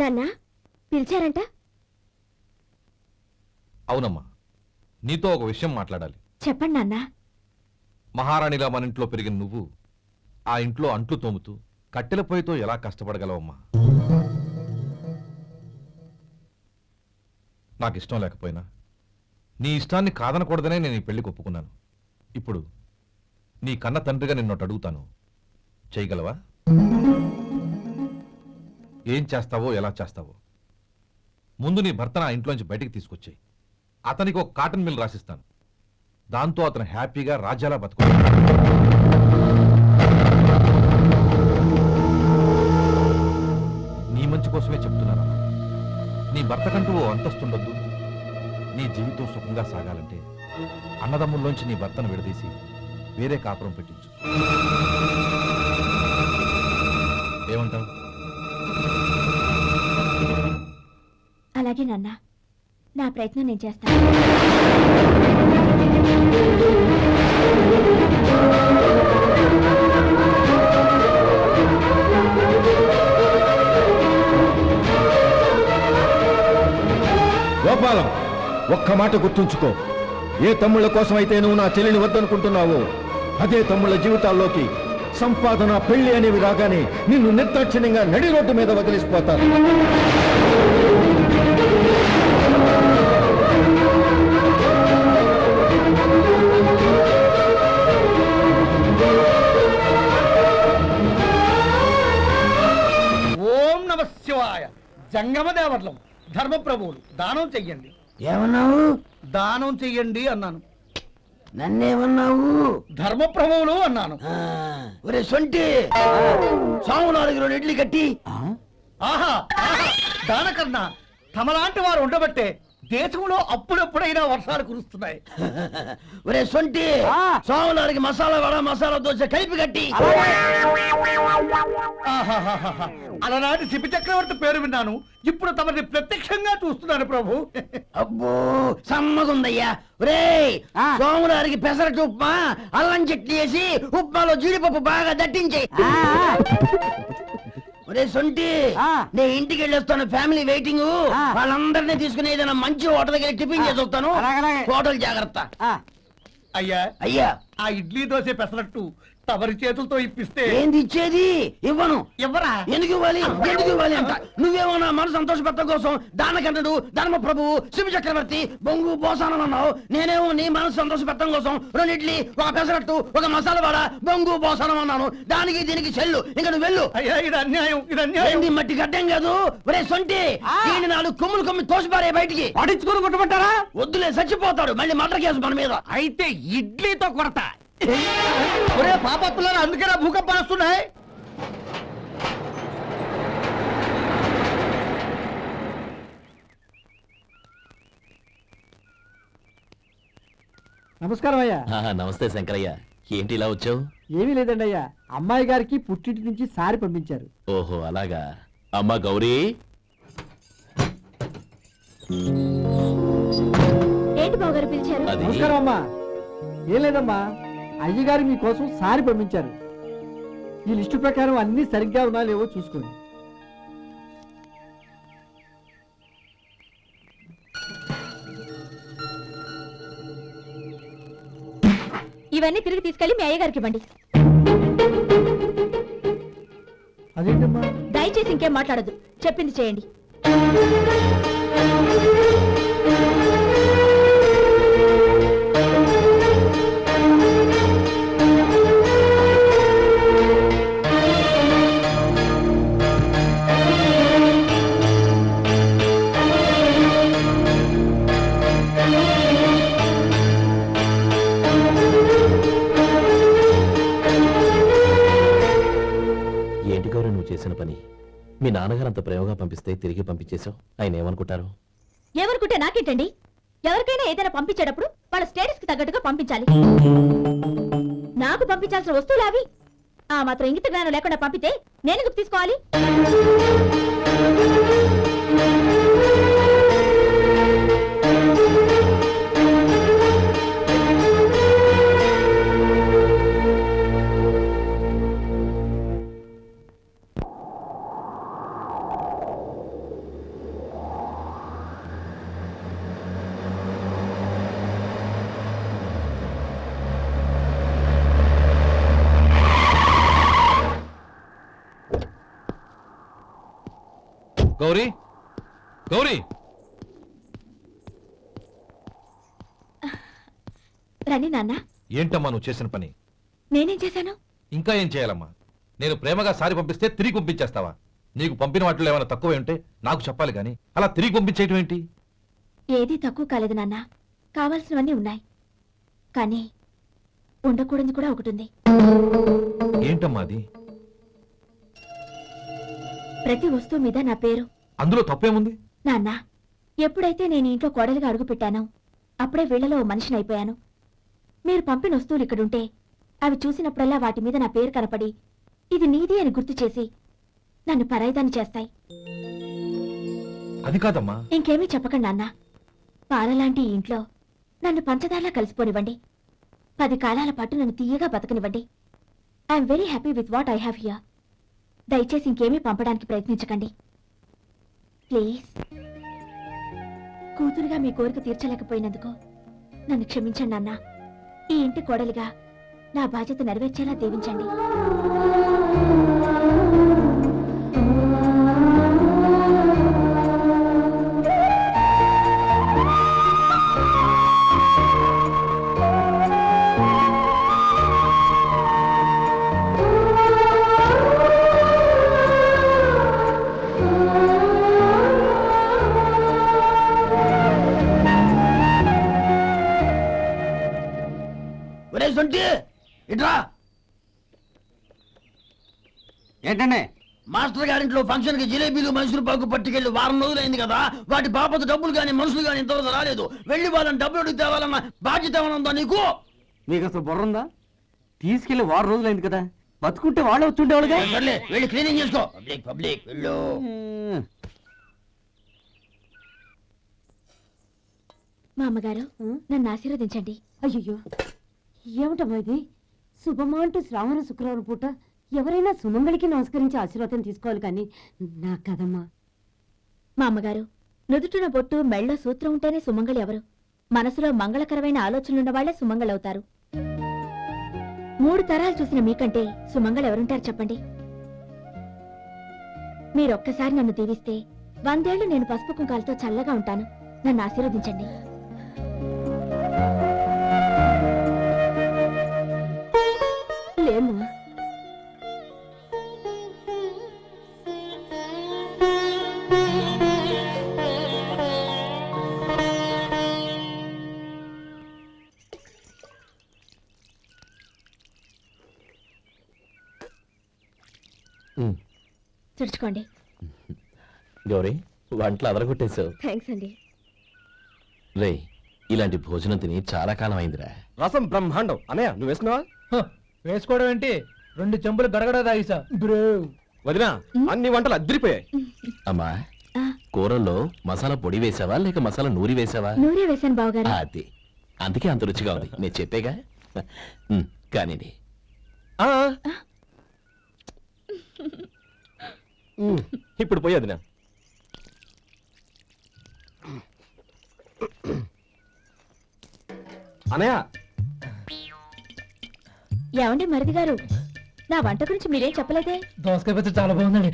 నాన్న పిలిచారంట? అవునమ్మా, నీతో ఒక విషయం మాట్లాడాలి. చెప్పండి నాన్న. మహారాణిలా మన ఇంట్లో పెరిగిన నువ్వు ఆ ఇంట్లో అంట్లు తోముతూ కట్టెల పొయ్యితో ఎలా కష్టపడగలవమ్మా? నాకు ఇష్టం లేకపోయినా నీ ఇష్టాన్ని కాదనకూడదనే నేను ఈ పెళ్లికి ఒప్పుకున్నాను. ఇప్పుడు నీ కన్న తండ్రిగా నిన్నొట్టు అడుగుతాను, చేయగలవా? ఏం చేస్తావో ఎలా చేస్తావో ముందు నీ భర్తను ఆ ఇంట్లోంచి బయటికి తీసుకొచ్చాయి. అతనికి ఒక కాటన్ మిల్ రాసిస్తాను. దాంతో అతను హ్యాపీగా రాజ్యాలా బతుకుతాడు. నీ మంచి కోసమే చెప్తున్నాను. నీ భర్తకంటూ ఓ అంతస్తుండొద్దు. నీ జీవితం సుఖంగా సాగాలంటే అన్నదమ్ముల్లోంచి నీ భర్తను విడదీసి వేరే కాపురం పెట్టించు. ఏమంటావు? అలాగే నాన్న, నా ప్రయత్నం నేను చేస్తాను. గోపాలం, ఒక్క మాట గుర్తుంచుకో. ఏ తమ్ముళ్ళ కోసం అయితే నువ్వు నా చెల్లిని వద్దనుకుంటున్నావో అదే తమ్ముళ్ళ జీవితాల్లోకి సంపాదన, పెళ్లి అనేవి రాగానే నిన్ను నిర్దాక్షిణ్యంగా నడి రోడ్డు మీద వదిలిసిపోతారు. ఓం నమ శివాయ. జంగమ దేవతలం, ధర్మప్రభువులు, దానం చెయ్యండి. ఏమన్నావు? దానం చెయ్యండి అన్నాను. నన్నేమన్నావు? ధర్మప్రభువులు అన్నాను. ఒరే సొంటి, సాము 4 ఇడ్లీ కట్టి. ఆహా, దానకన్నా తమలాంటి వారు ఉండబట్టే దేశంలో అప్పుడప్పుడైనా వర్షాలు కురుస్తున్నాయి. ఒరే సొంటి, సాము 4 మసాలా వడ, మసాలా దోశ కలిపి కట్టి. అలనాటి శిపి చక్రవర్తి పేరు విన్నాను, ఇప్పుడు తమని ప్రత్యక్షంగా చూస్తున్నాను ప్రభు. అబ్బో సమ్మగుందయ్యా. ఒరే సోములారికి పెసరట్టు ఉప్మా, అల్లం చట్నీ వేసి ఉప్మాలో జీడిపప్పు బాగా దట్టించే. ఒరే సొంటి, నేను ఇంటికి వెళ్ళొస్తాను, ఫ్యామిలీ వెయిటింగ్. వాళ్ళందరినీ తీసుకుని ఏదైనా మంచి హోటల్కి వెళ్ళి టిఫిన్ చేసి వస్తాను. హోటల్ జాగ్రత్త. అయ్యా అయ్యా, ఆ ఇడ్లీ దోశ పెసరట్టు తమరి చేతులతో ఇప్పిస్తే. ఏంది ఇచ్చేది? ఇవ్వను. ఎవరా? ఎందుకు ఇవ్వాలి? ఎందుకు ఇవ్వాలి అంట? నువ్వేమో నా మనసు సంతోషపెట్టడం కోసం దానకంటుడు, ధర్మప్రభువు, శివ చక్రవర్తి, బొంగు బోసానం అన్నావు. నేనేమో నీ మనసు సంతోషపెట్టడం కోసం 2 ఇడ్లీ, ఒక పెసరట్టు, ఒక మసాలా వడ, బొంగు బోసానం అన్నాను. దానికి దీనికి చెల్లు. ఇంకా నువ్వు వెళ్ళు. అయ్యా ఇది అన్యాయం, ఇది అన్యాయం. ఏంది మట్టి గడ్డం కాదు. ఒరే సొంటి, దీన్ని 4 కొమ్ములు కొమ్మి తోసిపారే బయటికి. పడించుకుని కొట్టమంటారా? వద్దులే, చచ్చిపోతాడు. మళ్ళీ మర్డర్ కేసు మన మీద. అయితే ఇడ్లీతో కొరత. ఒరే పాపత్తులారా, అందుకేనా భూకంపాలు వస్తున్నాయి? నమస్కారం అయ్యా. నమస్తే శంకరయ్య, ఏంటి ఇలా వచ్చావు? ఏమీ లేదండి అయ్యా, అమ్మాయి గారికి పుట్టింటి నుంచి సారి పంపించారు. ఓహో అలాగా. అమ్మా గౌరీ. ఏంటి బావగారు పిలిచారు? నమస్కారం అమ్మా. ఏం లేదమ్మా, అయ్యగారు మీకోసం సారి పంపించారు. ఈ లిస్టు ప్రకారం అన్ని సరిగ్గా ఉన్నా లేవో చూసుకోండి. ఇవన్నీ తిరిగి తీసుకెళ్లి మీ అయ్యగారికి ఇవ్వండి. అదేంటమ్మా? దయచేసి ఇంకేం మాట్లాడద్దు, చెప్పింది చేయండి. ఏంటి గౌరీ నువ్వు చేసిన పని? మీ నాన్నగారు అంత ప్రేమగా పంపిస్తే తిరిగి పంపించేశావు. ఆయన ఏమనుకుంటారు? ఏమనుకుంటే నాకేంటండి? ఎవరికైనా ఏదైనా పంపించేటప్పుడు వాళ్ళ స్టేటస్ కి తగ్గట్టుగా పంపించాలి. నాకు పంపించాల్సిన వస్తువులు అవి. ఆ మాత్రం ఇంగిత జ్ఞానం లేకుండా పంపితే నేనెందుకు తీసుకోవాలి? గౌరీ గౌరీ రండి నాన్న. ఏంటమ్మా నువ్వు చేసిన పని? నేనేం చేశాను? ఇంకా ఏం చేయాలమ్మా? నేను ప్రేమగా సారి పంపిస్తే తిరిగి పంపించేస్తావా? నీకు పంపిన వాటిలో ఏమైనా తక్కువ ఉంటే నాకు చెప్పాలి గాని అలా తిరిగి పంపించేయటం ఏంటి? ఏదీ తక్కువ కాలేదు నాన్న. కావాల్సినవన్నీ ఉన్నాయి, కానీ ఉండకూడదు కూడా ఒకటి ఉంది. ఏంటమ్మా అది? ప్రతి వస్తువు మీద నా పేరు. అందులో తప్పేముంది? నాన్న, ఎప్పుడైతే నేను ఇంట్లో కోడలిగా అడుగు పెట్టానో అప్పుడే వీళ్లలో ఓ మనిషిని అయిపోయాను. మీరు పంపిన వస్తువులు ఇక్కడుంటే అవి చూసినప్పుడల్లా వాటి మీద నా పేరు కనపడి ఇది నీది అని గుర్తు చేసి నన్ను పరాయిదాన్ని చేస్తాయి. అది కాదమ్మా. ఇంకేమీ చెప్పకండి నాన్న. పాలలాంటి ఈ ఇంట్లో నన్ను పంచదారలా కలిసిపోనివ్వండి. 10 కాలాల పాటు నన్ను తీయగా బతకనివ్వండి. I'm very happy with what I have here. దయచేసి ఇంకేమీ పంపడానికి ప్రయత్నించకండి ప్లీజ్. కూతురుగా మీ కోరిక తీర్చలేకపోయినందుకు నన్ను క్షమించండి నాన్న. ఈ ఇంటి కోడలిగా నా బాధ్యత నెరవేర్చేలా దీవించండి. ఇట్రా. ఏంటండి? మాస్టర్ గారింట్లో ఫంక్షన్ కి జిలేబీలు మైసూరు పాకు పట్టుకెళ్ళి వారం రోజులైంది కదా. వాటి బాపత డబ్బులు కానీ మనుషులు కానీ ఇంతవరకు రాలేదు. వెళ్ళి వాళ్ళని డబ్బులు అడిగి తేవాలన్న బాధ్యత ఏమన్నా నీకు? మీకు అసలు బుర్ర ఉందా? తీసుకెళ్లి 6 రోజులైంది కదా, బతుకుంటే వాళ్ళు వచ్చుండేవాళ్ళుగా. సర్లే, వెళ్ళి క్లీనింగ్ చేసుకో. పబ్లిక్ పబ్లిక్ వెళ్ళు. మా అమ్మగారు నన్ను ఆశీర్వదించండి. అయ్యో, ఏమిటమ్మా ఇది? శుభమా అంటూ శ్రావణ శుక్రవారం పూట ఎవరైనా సుమంగళికి నమస్కరించి ఆశీర్వాదం తీసుకోవాలి, కానీ నా కదమ్మా. మా అమ్మగారు, నుదుటిన బొట్టు మెళ్ళో సూత్రం ఉంటేనే సుమంగళి ఎవరు? మనసులో మంగళకరమైన ఆలోచనలున్న వాళ్లే సుమంగళవుతారు. 3 తరాలు చూసిన మీకంటే సుమంగళ ఎవరుంటారు చెప్పండి? మీరొక్కసారి నన్ను దీవిస్తే 100 ఏళ్లు నేను పసుపు కుంకాలతో చల్లగా ఉంటాను. నన్ను ఆశీర్వదించండి. లేమ్మా, తుడుచుకోండి. గౌరీ, వంటలు అదరగొట్టేశావు. థ్యాంక్స్ అండి. రే, ఇలాంటి భోజనం తిని చాలా కాలం అయిందిరా. రసం బ్రహ్మాండం. అన్నయ్య నువ్వు వేసుకున్నావా? వేసుకోవడం ఏంటి? 2 చెంబులు గడగడ తాగిసా. వదినా, అన్ని వంటలు అద్దరిపోయాయి. అమ్మా, కూరల్లో మసాలా పొడి వేసావా లేక మసాలా నూరి వేసావా? నూరే వేశాను బావగారు. అది అందుకే అంత రుచిగా ఉంది. నేను చెప్పేగా. కానీ ఇప్పుడు పోయి వదినా. అన్నయ్య, ఏమండి మరిది గారు, నా వంట గురించి మీరేం చెప్పలేదే? దోసకాయ పచ్చడి చాలా బాగుందండి.